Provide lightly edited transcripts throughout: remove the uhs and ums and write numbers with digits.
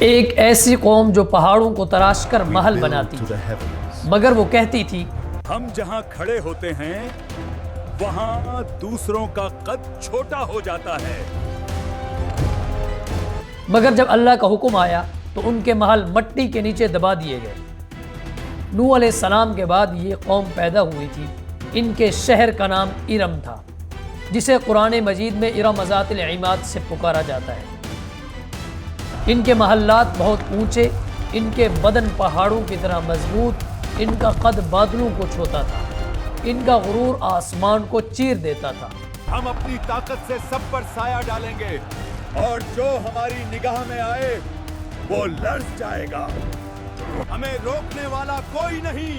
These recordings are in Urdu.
ایک ایسی قوم جو پہاڑوں کو تراش کر محل بناتی تھی، مگر وہ کہتی تھی ہم جہاں کھڑے ہوتے ہیں وہاں دوسروں کا قد چھوٹا ہو جاتا ہے۔ مگر جب اللہ کا حکم آیا تو ان کے محل مٹی کے نیچے دبا دیے گئے۔ نوح علیہ السلام کے بعد یہ قوم پیدا ہوئی تھی۔ ان کے شہر کا نام ارم تھا، جسے قرآن مجید میں ارم ذات العماد سے پکارا جاتا ہے۔ ان کے محلات بہت اونچے، ان کے بدن پہاڑوں کی طرح مضبوط، ان کا قد بادلوں کو چھوتا تھا، ان کا غرور آسمان کو چیر دیتا تھا۔ ہم اپنی طاقت سے سب پر سایہ ڈالیں گے اور جو ہماری نگاہ میں آئے وہ لرز جائے گا۔ ہمیں روکنے والا کوئی نہیں،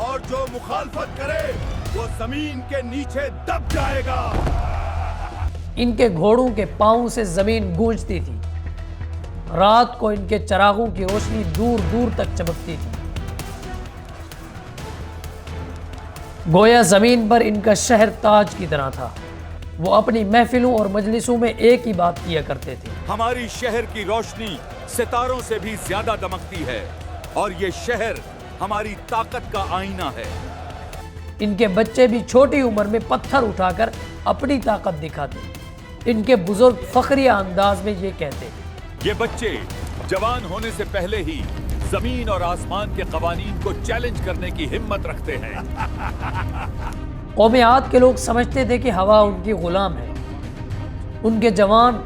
اور جو مخالفت کرے وہ زمین کے نیچے دب جائے گا۔ ان کے گھوڑوں کے پاؤں سے زمین گونجتی تھی، رات کو ان کے چراغوں کی روشنی دور دور تک چمکتی تھی۔ گویا زمین پر ان کا شہر تاج کی طرح تھا۔ وہ اپنی محفلوں اور مجلسوں میں ایک ہی بات کیا کرتے تھے، ہماری شہر کی روشنی ستاروں سے بھی زیادہ دمکتی ہے، اور یہ شہر ہماری طاقت کا آئینہ ہے۔ ان کے بچے بھی چھوٹی عمر میں پتھر اٹھا کر اپنی طاقت دکھاتے۔ ان کے بزرگ فخریہ انداز میں یہ کہتے، یہ بچے جوان ہونے سے پہلے ہی زمین اور آسمان کے قوانین کو چیلنج کرنے کی ہمت رکھتے ہیں۔ قوم عاد کے لوگ سمجھتے تھے کہ ہوا ان کی غلام ہے۔ ان کے جوان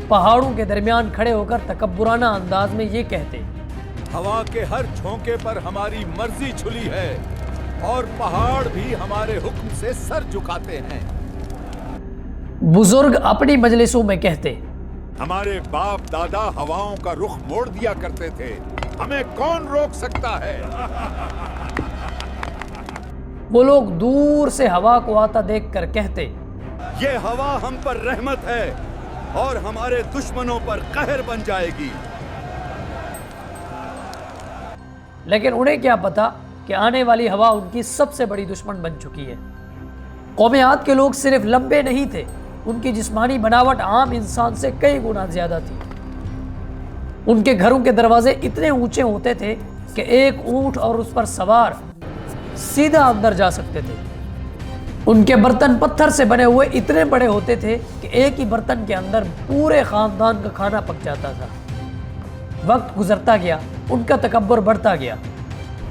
پہاڑوں کے درمیان کھڑے ہو کر تکبرانہ انداز میں یہ کہتے، ہوا کے ہر جھونکے پر ہماری مرضی چھلی ہے، اور پہاڑ بھی ہمارے حکم سے سر جھکاتے ہیں۔ بزرگ اپنی مجلسوں میں کہتے، ہمارے باپ دادا ہواؤں کا رخ موڑ دیا کرتے تھے، ہمیں کون روک سکتا ہے؟ وہ لوگ دور سے ہوا کو آتا دیکھ کر کہتے، یہ ہوا ہم پر رحمت ہے اور ہمارے دشمنوں پر قہر بن جائے گی۔ لیکن انہیں کیا پتا کہ آنے والی ہوا ان کی سب سے بڑی دشمن بن چکی ہے۔ قوم عاد کے لوگ صرف لمبے نہیں تھے، ان کی جسمانی بناوٹ عام انسان سے کئی گنا زیادہ تھی۔ ان کے گھروں کے دروازے اتنے اونچے ہوتے تھے کہ ایک اونٹ اور اس پر سوار سیدھا اندر جا سکتے تھے۔ ان کے برتن پتھر سے بنے ہوئے اتنے بڑے ہوتے تھے کہ ایک ہی برتن کے اندر پورے خاندان کا کھانا پک جاتا تھا۔ وقت گزرتا گیا، ان کا تکبر بڑھتا گیا۔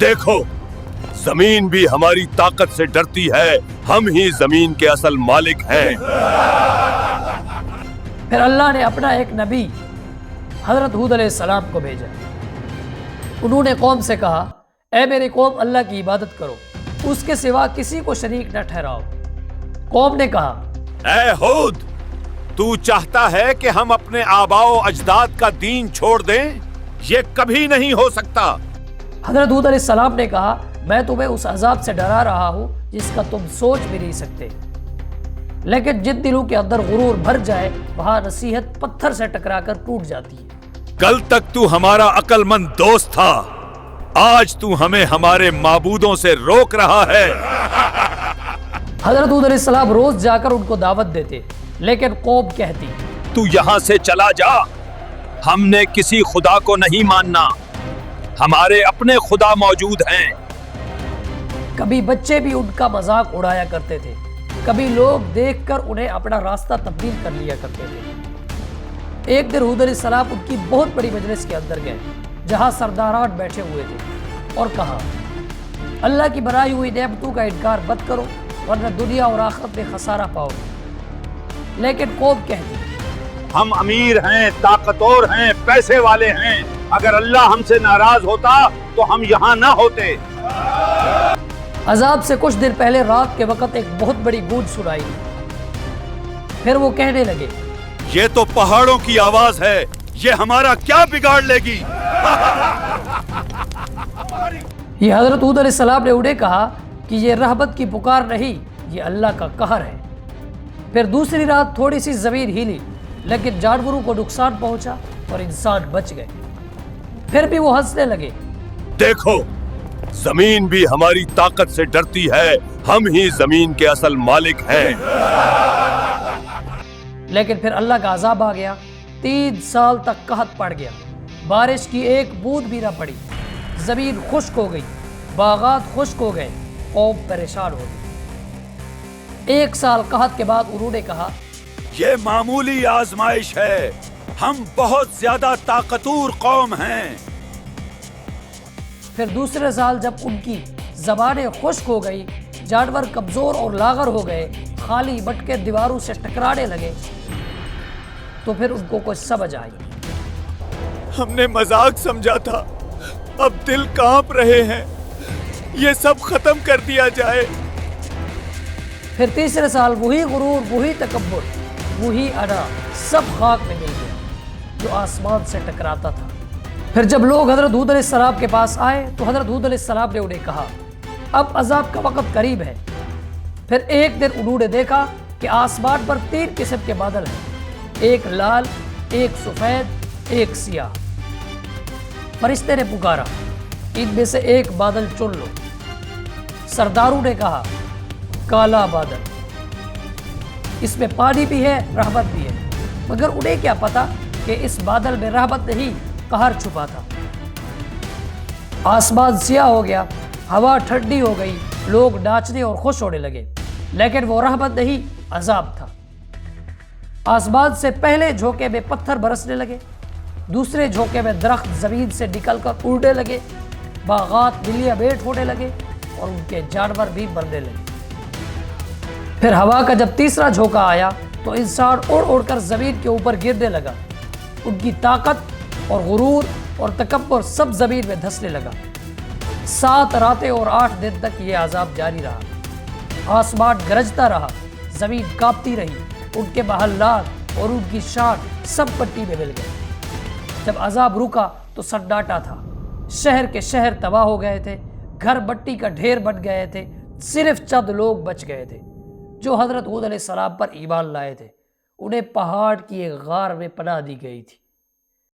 دیکھو، زمین بھی ہماری طاقت سے ڈرتی ہے، ہم ہی زمین کے اصل مالک ہیں۔ پھر اللہ نے اپنا ایک نبی حضرت ہود علیہ السلام کو بھیجا۔ انہوں نے قوم سے کہا، اے میری قوم، اللہ کی عبادت کرو، اس کے سوا کسی کو شریک نہ ٹھہراؤ۔ قوم نے کہا، اے ہود، تو چاہتا ہے کہ ہم اپنے آباء و اجداد کا دین چھوڑ دیں؟ یہ کبھی نہیں ہو سکتا۔ حضرت ہود علیہ السلام نے کہا، میں تمہیں اس عذاب سے ڈرا رہا ہوں جس کا تم سوچ بھی نہیں سکتے۔ لیکن جن دلوں کے اندر غرور بھر جائے، وہاں نصیحت پتھر سے ٹکرا کر ٹوٹ جاتی ہے۔ کل تک تو ہمارا عقل مند دوست تھا، آج تو ہمیں ہمارے معبودوں سے روک رہا ہے۔ حضرت ہود علیہ السلام روز جا کر ان کو دعوت دیتے، لیکن قوم کہتی، تو یہاں سے چلا جا، ہم نے کسی خدا کو نہیں ماننا، ہمارے اپنے خدا موجود ہیں۔ کبھی بچے بھی ان کا مذاق اڑایا کرتے تھے، کبھی لوگ دیکھ کر انہیں اپنا راستہ تبدیل کر لیا کرتے تھے۔ ایک دن ہود علیہ السلام ان کی بہت بڑی مجلس کے اندر گئے، جہاں سرداران بیٹھے ہوئے تھے، اور کہا، اللہ کی بنائی ہوئی نعمتوں کا انکار مت کرو، ورنہ دنیا اور آخرت میں خسارہ پاؤ گے۔ لیکن قوم کہتی، ہم امیر ہیں، طاقتور ہیں، پیسے والے ہیں، اگر اللہ ہم سے ناراض ہوتا تو ہم یہاں نہ ہوتے۔ عذاب سے کچھ دن پہلے رات کے وقت ایک بہت بڑی گونج سنائی دی۔ پھر وہ کہنے لگے، یہ تو پہاڑوں کی آواز ہے، یہ ہمارا کیا بگاڑ لے گی؟ یہ حضرت ہود علیہ السلام نے انہیں کہا کہ یہ رہبت کی پکار نہیں، یہ اللہ کا قہر ہے۔ پھر دوسری رات تھوڑی سی زمین ہلی، لیکن جانوروں کو نقصان پہنچا اور انسان بچ گئے۔ پھر بھی وہ ہنسنے لگے، دیکھو، زمین بھی ہماری طاقت سے ڈرتی ہے، ہم ہی زمین کے اصل مالک ہیں۔ لیکن پھر اللہ کا عذاب آ گیا، 3 سال تک قحط پڑ گیا۔ بارش کی ایک بوند بھی نہ پڑی، زمین خشک ہو گئی، باغات خشک ہو گئے، قوم پریشان ہو گئی۔ 1 سال قحط کے بعد انہوں نے کہا، یہ معمولی آزمائش ہے، ہم بہت زیادہ طاقتور قوم ہیں۔ پھر دوسرے سال جب ان کی زبانیں خشک ہو گئی، جانور کمزور اور لاغر ہو گئے، خالی مٹکے دیواروں سے ٹکرانے لگے، تو پھر ان کو کچھ سمجھ آئی۔ ہم نے مذاق سمجھا تھا، اب دل کانپ رہے ہیں، یہ سب ختم کر دیا جائے۔ پھر تیسرے سال وہی غرور، وہی تکبر، وہی انا سب خاک میں مل گیا جو آسمان سے ٹکراتا تھا۔ پھر جب لوگ حضرت ہود علیہ السلام کے پاس آئے تو حضرت ہود علیہ السلام نے انہیں کہا، اب عذاب کا وقت قریب ہے۔ پھر ایک دن انہوں نے دیکھا کہ آسمان پر 3 قسم کے بادل ہیں، ایک لال، ایک سفید، ایک سیاہ۔ فرشتے نے پکارا، ان میں سے ایک بادل چن لو۔ سرداروں نے کہا، کالا بادل، اس میں پانی بھی ہے، رحمت بھی ہے، مگر انہیں کیا پتا کہ اس بادل میں رحمت نہیں، قہر چھپا تھا۔ آسمان سیاہ ہو گیا، ہوا ٹھنڈی ہو گئی، لوگ ناچنے اور خوش ہونے لگے، لیکن وہ رحمت نہیں، عذاب تھا۔ آسمان سے پہلے جھونکے میں پتھر برسنے لگے، دوسرے جھونکے میں درخت زمین سے نکل کر اڑنے لگے، باغات ملیاں بیٹ ہونے لگے اور ان کے جانور بھی مرنے لگے۔ پھر ہوا کا جب تیسرا جھونکا آیا تو انسان اڑ اڑ کر زمین کے اوپر گرنے لگا، ان کی طاقت اور غرور اور تکبر سب زمین میں دھسنے لگا۔ 7 راتیں اور 8 دن تک یہ عذاب جاری رہا، آسمان گرجتا رہا، زمین کانپتی رہی، ان کے محلات اور ان کی شان سب مٹی میں مل گئے۔ جب عذاب رکا تو سناٹا تھا، شہر کے شہر تباہ ہو گئے تھے، گھر مٹی کا ڈھیر بن گئے تھے، صرف چند لوگ بچ گئے تھے جو حضرت ہود علیہ السلام پر ایمان لائے تھے، انہیں پہاڑ کی ایک غار میں پناہ دی گئی تھی۔